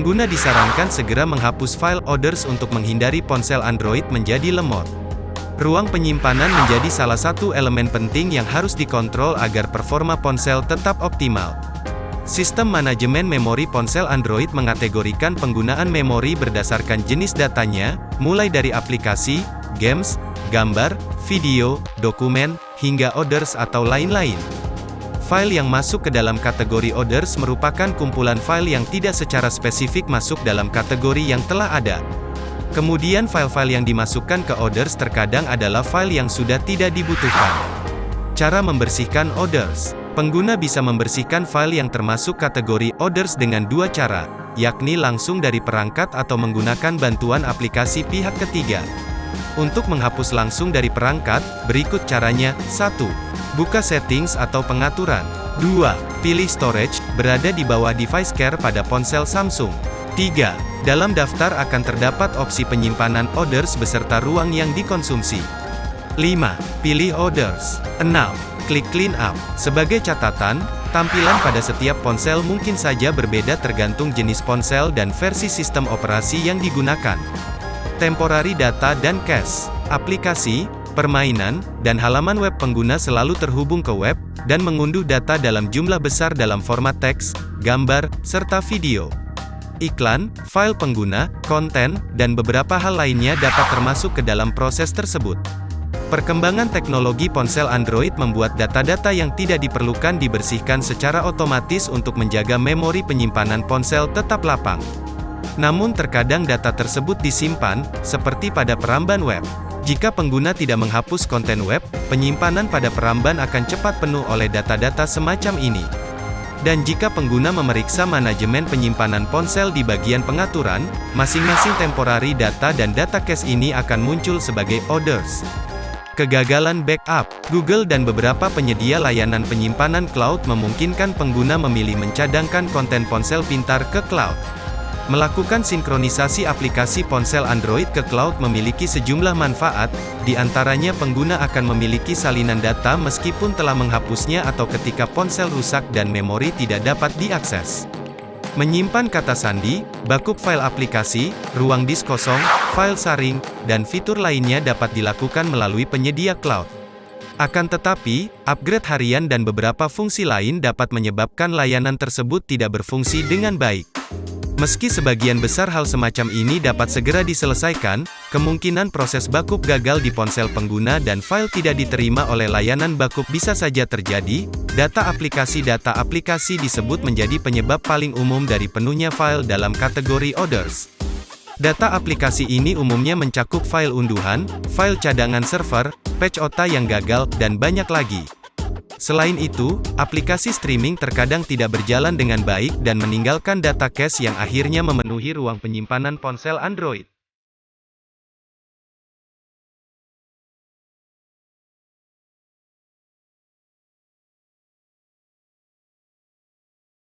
Pengguna disarankan segera menghapus file orders untuk menghindari ponsel Android menjadi lemot. Ruang penyimpanan menjadi salah satu elemen penting yang harus dikontrol agar performa ponsel tetap optimal. Sistem manajemen memori ponsel Android mengategorikan penggunaan memori berdasarkan jenis datanya, mulai dari aplikasi, games, gambar, video, dokumen, hingga orders atau lain-lain. File yang masuk ke dalam kategori orders merupakan kumpulan file yang tidak secara spesifik masuk dalam kategori yang telah ada. Kemudian file-file yang dimasukkan ke orders terkadang adalah file yang sudah tidak dibutuhkan. Cara membersihkan orders. Pengguna bisa membersihkan file yang termasuk kategori orders dengan dua cara, yakni langsung dari perangkat atau menggunakan bantuan aplikasi pihak ketiga. Untuk menghapus langsung dari perangkat, berikut caranya. 1. Buka settings atau pengaturan. 2. Pilih storage, berada di bawah device care pada ponsel Samsung. 3. Dalam daftar akan terdapat opsi penyimpanan orders beserta ruang yang dikonsumsi. 5. Pilih orders. 6. Klik clean up. Sebagai catatan, tampilan pada setiap ponsel mungkin saja berbeda tergantung jenis ponsel dan versi sistem operasi yang digunakan. Temporary data dan cache. Aplikasi, permainan, dan halaman web pengguna selalu terhubung ke web, dan mengunduh data dalam jumlah besar dalam format teks, gambar, serta video. Iklan, file pengguna, konten, dan beberapa hal lainnya dapat termasuk ke dalam proses tersebut. Perkembangan teknologi ponsel Android membuat data-data yang tidak diperlukan dibersihkan secara otomatis untuk menjaga memori penyimpanan ponsel tetap lapang. Namun terkadang data tersebut disimpan, seperti pada peramban web. Jika pengguna tidak menghapus konten web, penyimpanan pada peramban akan cepat penuh oleh data-data semacam ini. Dan jika pengguna memeriksa manajemen penyimpanan ponsel di bagian pengaturan, masing-masing temporary data dan data cache ini akan muncul sebagai orders. Kegagalan backup. Google dan beberapa penyedia layanan penyimpanan cloud memungkinkan pengguna memilih mencadangkan konten ponsel pintar ke cloud. Melakukan sinkronisasi aplikasi ponsel Android ke cloud memiliki sejumlah manfaat, di antaranya pengguna akan memiliki salinan data meskipun telah menghapusnya atau ketika ponsel rusak dan memori tidak dapat diakses. Menyimpan kata sandi, backup file aplikasi, ruang disk kosong, file saring, dan fitur lainnya dapat dilakukan melalui penyedia cloud. Akan tetapi, upgrade harian dan beberapa fungsi lain dapat menyebabkan layanan tersebut tidak berfungsi dengan baik. Meski sebagian besar hal semacam ini dapat segera diselesaikan, kemungkinan proses backup gagal di ponsel pengguna dan file tidak diterima oleh layanan backup bisa saja terjadi. Data aplikasi disebut menjadi penyebab paling umum dari penuhnya file dalam kategori orders. Data aplikasi ini umumnya mencakup file unduhan, file cadangan server, patch OTA yang gagal, dan banyak lagi. Selain itu, aplikasi streaming terkadang tidak berjalan dengan baik dan meninggalkan data cache yang akhirnya memenuhi ruang penyimpanan ponsel Android.